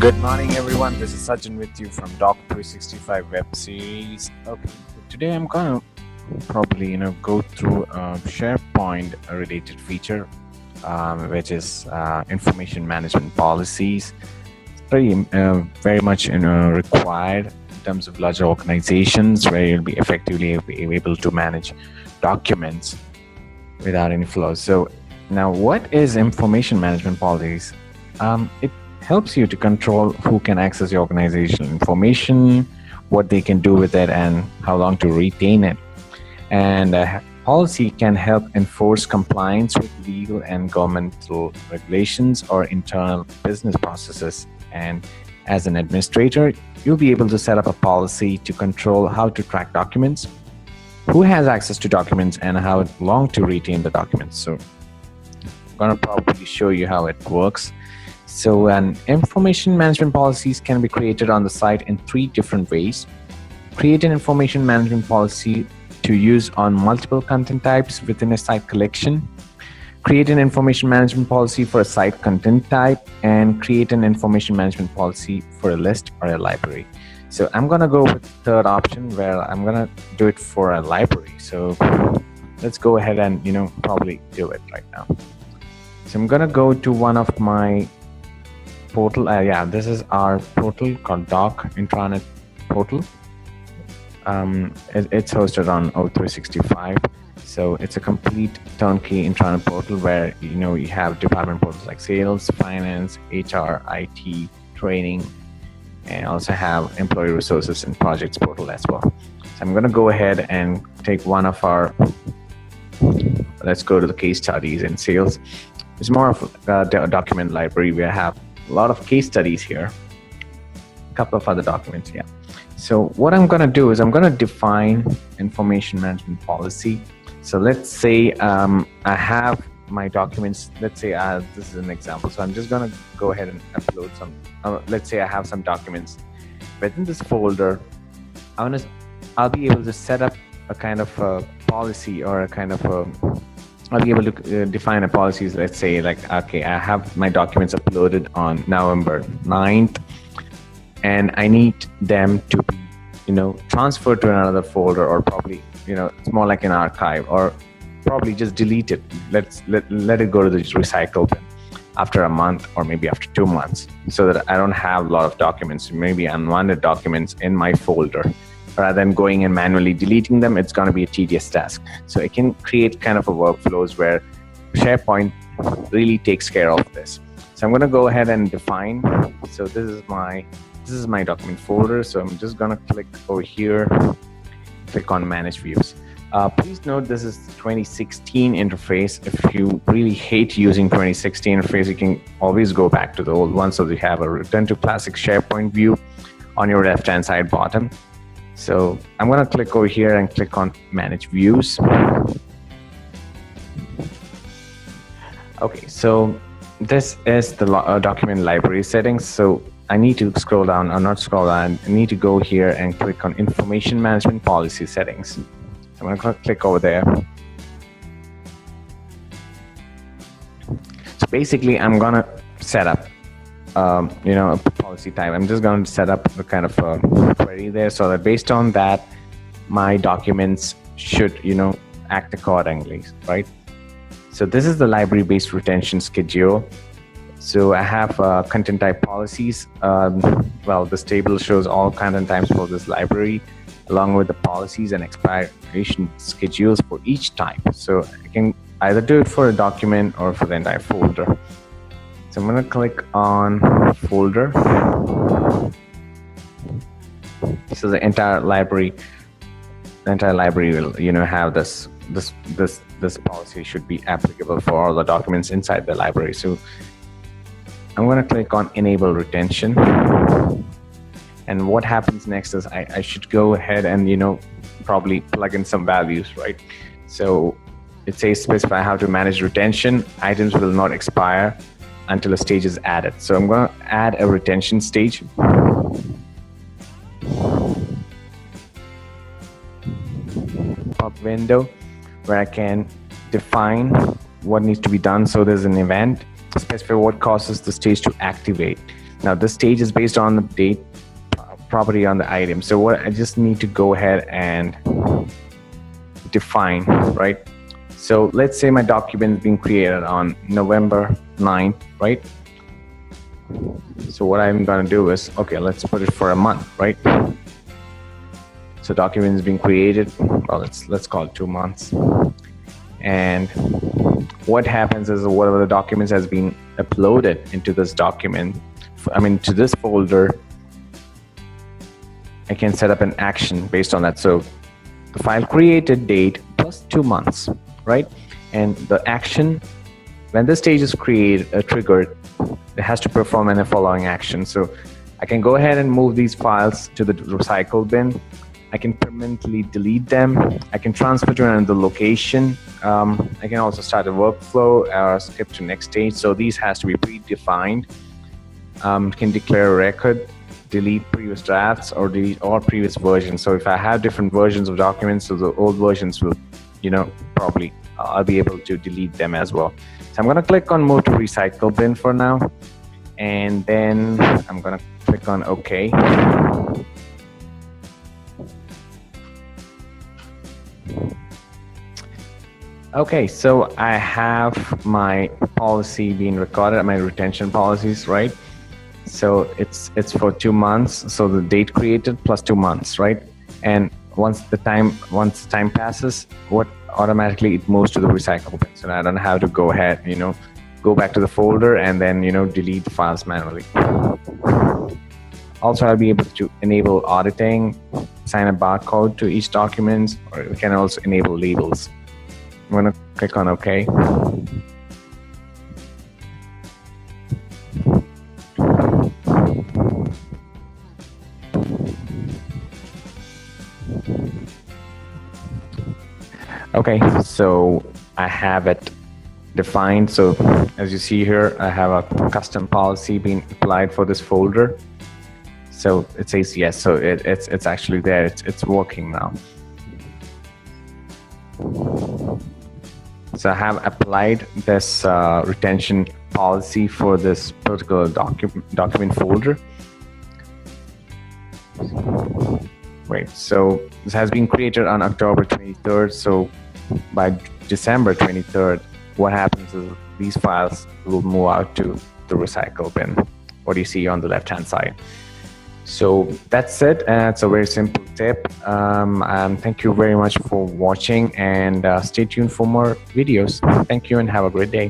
Good morning, everyone. This is Sachin with you from Doc 365 web series. Okay, so today I'm gonna probably go through a SharePoint related feature, which is information management policies. It's very much required in terms of larger organizations where you'll be effectively able to manage documents without any flaws. So now, what is information management policies? It helps you to control who can access your organizational information, what they can do with it, and how long to retain it. And a policy can help enforce compliance with legal and governmental regulations or internal business processes. And as an administrator, you'll be able to set up a policy to control how to track documents, who has access to documents, and how long to retain the documents. So I'm going to probably show you how it works. So information management policies can be created on the site in 3 different ways. Create an information management policy to use on multiple content types within a site collection. Create an information management policy for a site content type, and create an information management policy for a list or a library. So I'm going to go with the third option, where I'm going to do it for a library. So let's go ahead and probably do it right now. So I'm going to go to one of my portal. This is our portal called Doc Intranet Portal. It's hosted on O365. So it's a complete turnkey intranet portal where you have department portals like sales, finance, HR, IT, training, and also have employee resources and projects portal as well. So I'm going to go ahead and take one of our, let's go to the case studies in sales. It's more of a document library. We have a lot of case studies here, a couple of other documents. So what I'm going to do is I'm going to define information management policy. So let's say I have my documents. Let's say this is an example. So I'm just going to go ahead and upload some. Let's say I have some documents within this folder. I'll be able to set up a kind of a policy, or a kind of a I'll be able to define a policy. Let's say okay, I have my documents uploaded on November 9th, and I need them to be, transferred to another folder, or probably, it's more like an archive, or probably just delete it. Let it go to the recycle bin after a month, or maybe after 2 months, so that I don't have a lot of documents, maybe unwanted documents in my folder. Rather than going and manually deleting them, it's going to be a tedious task. So it can create kind of a workflows where SharePoint really takes care of this. So I'm going to go ahead and define. So this is my document folder. So I'm just going to click over here, click on Manage Views. Please note this is 2016 interface. If you really hate using 2016 interface, you can always go back to the old one. So you have a return to classic SharePoint view on your left-hand side bottom. So I'm going to click over here and click on Manage Views. Okay, so this is the document library settings. So I need to scroll down, or not scroll down, I need to go here and click on Information Management Policy Settings. So I'm going to click over there. So basically, I'm going to set up a policy type. I'm just going to set up a kind of a query there, so that based on that, my documents should, act accordingly, right? So this is the library-based retention schedule. So I have content type policies. This table shows all content types for this library, along with the policies and expiration schedules for each type. So I can either do it for a document or for the entire folder. So I'm going to click on folder. So the entire library will, have this policy should be applicable for all the documents inside the library. So I'm going to click on Enable Retention. And what happens next is I should go ahead and, probably plug in some values, right? So it says specify how to manage retention. Items will not expire until a stage is added. So I'm going to add a retention stage. Pop window where I can define what needs to be done. So there's an event, specify what causes the stage to activate. Now this stage is based on the date property on the item. So what I just need to go ahead and define, right? So let's say my document is being created on November 9th, right? So what I'm going to do is, okay, let's put it for a month, right? So document is being created. Well, let's call it 2 months. And what happens is whatever the documents has been uploaded into this document, to this folder, I can set up an action based on that. So the file created date plus 2 months, right? And the action, when the stage is triggered, it has to perform any following action. So I can go ahead and move these files to the recycle bin. I can permanently delete them. I can transfer to another location. I can also start a workflow or skip to next stage. So these has to be predefined. Can declare a record, delete previous drafts, or delete all previous versions. So if I have different versions of documents, so the old versions will, probably I'll be able to delete them as well. So I'm going to click on move to recycle bin for now, and then I'm going to click on OK. Okay, so I have my policy being recorded, my retention policies, right? So it's for 2 months. So the date created plus 2 months, right? And once the time passes, automatically it moves to the recycle bin. So I don't have to go ahead, go back to the folder and then, delete the files manually. Also, I'll be able to enable auditing, assign a barcode to each document, or we can also enable labels. I'm going to click on OK. Okay, so I have it defined. So as you see here, I have a custom policy being applied for this folder. So it says yes, so it's actually there, it's working now. So I have applied this retention policy for this particular document folder. Right, so this has been created on October 23rd. So by December 23rd, what happens is these files will move out to the recycle bin. What do you see on the left-hand side? So that's it. It's a very simple tip. Thank you very much for watching, and stay tuned for more videos. Thank you and have a great day.